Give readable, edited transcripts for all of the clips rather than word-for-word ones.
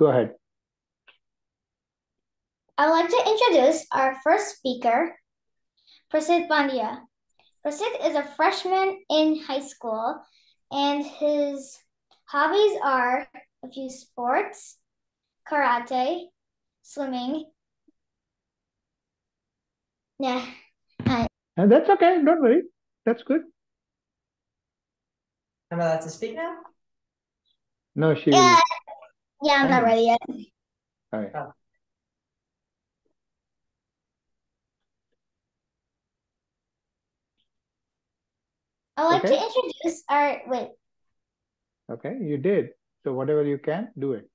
Go ahead. I'd like to introduce our first speaker, Prasiddh Pandya. Prasiddh is a freshman in high school, and his hobbies are a few sports, karate, swimming. Yeah. And that's okay. Don't worry. That's good. Am I allowed to speak now? No, she. Yeah, I'm not ready yet. All right. Oh. I'd like to introduce our wait. Okay, you did. So whatever you can, do it.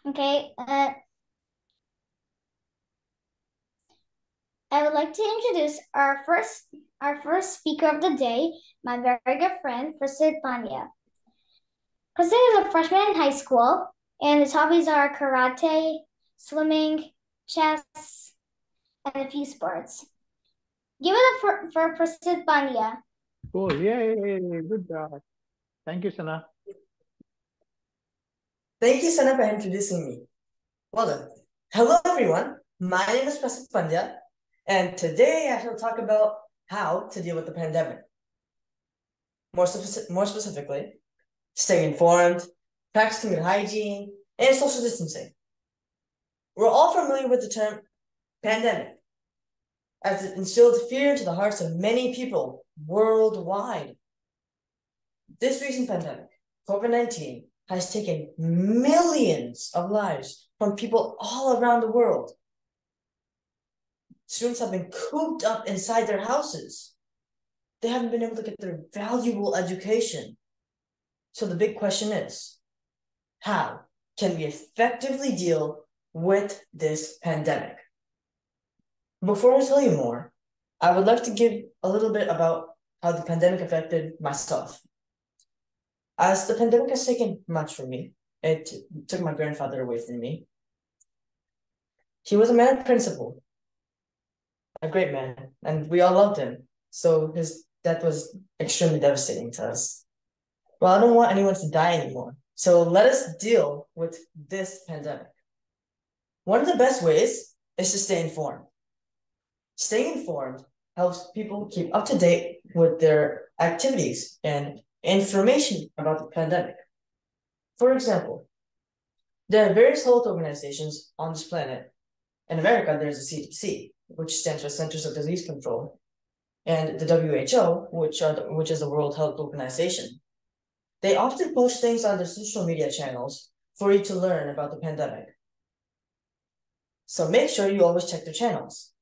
Okay. I would like to introduce our first speaker of the day, my very good friend, Prasiddh Pandya. Prasiddh is a freshman in high school, and his hobbies are karate, swimming, chess, and a few sports. Give it up for Prasiddh Pandya. Cool. Yay. Good job. Thank you, Sana. Thank you, Sana, for introducing me. Well done. Hello, everyone. My name is Prasiddh Pandya, and today I shall talk about how to deal with the pandemic. More specifically, staying informed, practicing good hygiene, and social distancing. We're all familiar with the term pandemic, as it instilled fear into the hearts of many people worldwide. This recent pandemic, COVID-19, has taken millions of lives from people all around the world. Students have been cooped up inside their houses. They haven't been able to get their valuable education. So the big question is, how can we effectively deal with this pandemic? Before I tell you more, I would like to give a little bit about how the pandemic affected myself. As the pandemic has taken much from me, it took my grandfather away from me. He was a man of principle, a great man, and we all loved him. So his death was extremely devastating to us. Well, I don't want anyone to die anymore. So let us deal with this pandemic. One of the best ways is to stay informed. Staying informed helps people keep up to date with their activities and information about the pandemic. For example, there are various health organizations on this planet. In America, there's the CDC, which stands for Centers of Disease Control, and the WHO, which is the World Health Organization. They often post things on their social media channels for you to learn about the pandemic. So make sure you always check their channels.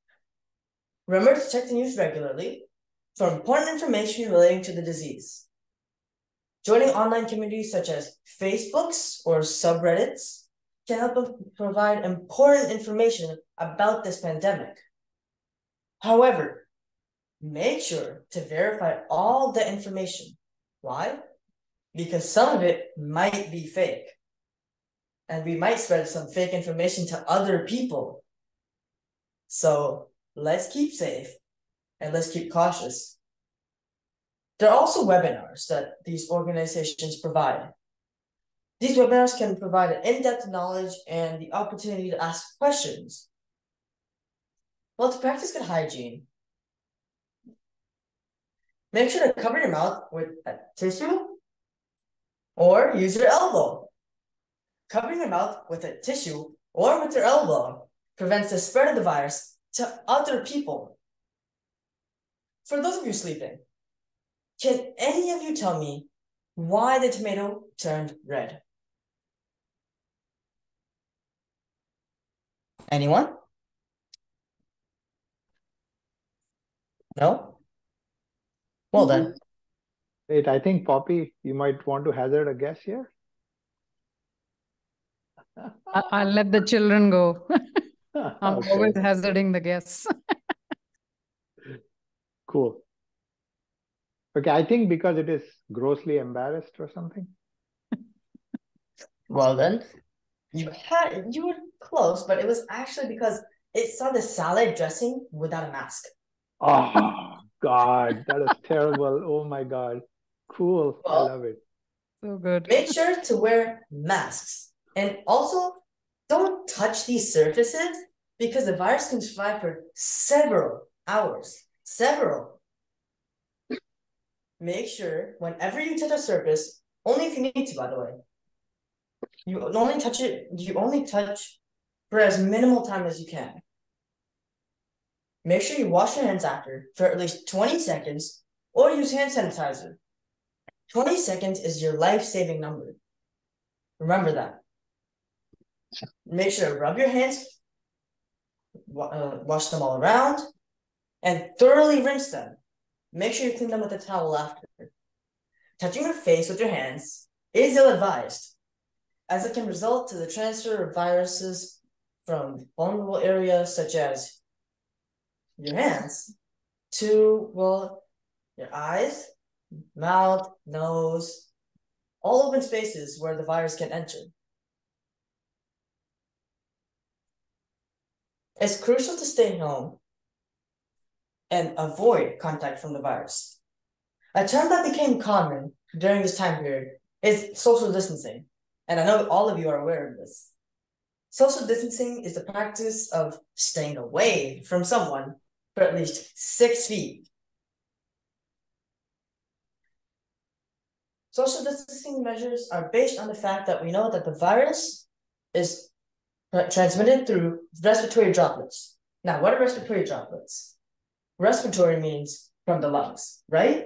Remember to check the news regularly for important information relating to the disease. Joining online communities such as Facebooks or subreddits can help provide important information about this pandemic. However, make sure to verify all the information. Why? Because some of it might be fake. And we might spread some fake information to other people. So let's keep safe and let's keep cautious. There are also webinars that these organizations provide. These webinars can provide in-depth knowledge and the opportunity to ask questions. Well, to practice good hygiene, make sure to cover your mouth with a tissue or use your elbow. Covering your mouth with a tissue or with your elbow prevents the spread of the virus to other people. For those of you sleeping, can any of you tell me why the tomato turned red? Anyone? No? Well then. Wait, I think Poppy, you might want to hazard a guess here. I'll let the children go. I'm Okay. always hazarding the guess. Cool. Okay, I think because it is grossly embarrassed or something. Well then, you were close, but it was actually because it saw the salad dressing without a mask. Oh God, that is terrible. Oh my God. Cool. I Well, love it. So good. make sure to wear masks And also, don't touch these surfaces because the virus can survive for several hours. Several. Make sure whenever you touch a surface, only if you need to, by the way, you only touch for as minimal time as you can. Make sure you wash your hands after for at least 20 seconds or use hand sanitizer. 20 seconds is your life-saving number. Remember that. Make sure to rub your hands, wash them all around, and thoroughly rinse them. Make sure you clean them with a towel after. Touching your face with your hands is ill-advised, as it can result to the transfer of viruses from vulnerable areas such as your hands to, well, your eyes, mouth, nose, all open spaces where the virus can enter. It's crucial to stay home and avoid contact from the virus. A term that became common during this time period is social distancing, and I know all of you are aware of this. Social distancing is the practice of staying away from someone for at least 6 feet. Social distancing measures are based on the fact that we know that the virus is transmitted through respiratory droplets. Now, what are respiratory droplets? Respiratory means from the lungs, right?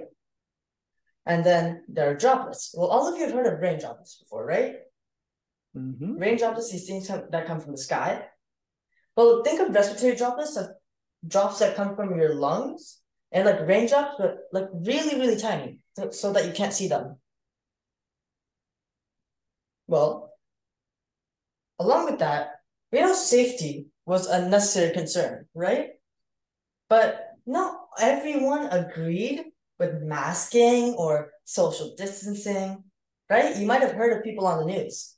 And then there are droplets. Well, all of you have heard of rain droplets before, right? Mm-hmm. Rain droplets, these things that come from the sky. Well, think of respiratory droplets of drops that come from your lungs, and like raindrops, but like really, really tiny, so that you can't see them. Well, along with that, we know safety was a necessary concern, right? But not everyone agreed with masking or social distancing, right? You might have heard of people on the news.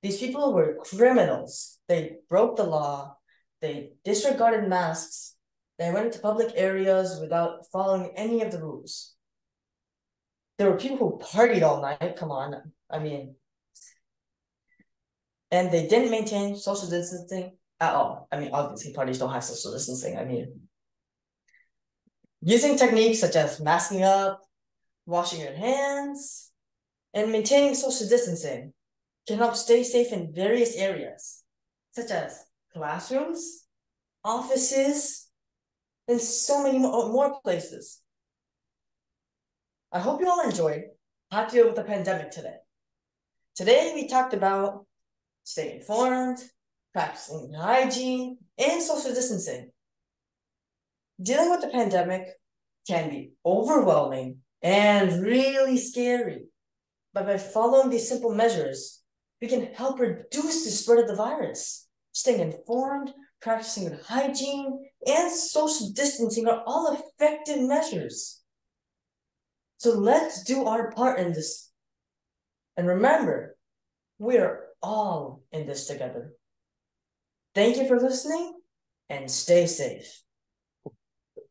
These people were criminals. They broke the law. They disregarded masks. They went into public areas without following any of the rules. There were people who partied all night, come on, I mean, and they didn't maintain social distancing at all. I mean, obviously parties don't have social distancing. I mean, using techniques such as masking up, washing your hands, and maintaining social distancing can help stay safe in various areas, such as classrooms, offices, and so many more places. I hope you all enjoyed how to deal with the pandemic today. Today, we talked about staying informed, practicing hygiene, and social distancing. Dealing with the pandemic can be overwhelming and really scary, but by following these simple measures, we can help reduce the spread of the virus. Staying informed, practicing good hygiene, and social distancing are all effective measures. So let's do our part in this. And remember, we are all in this together. Thank you for listening, and stay safe.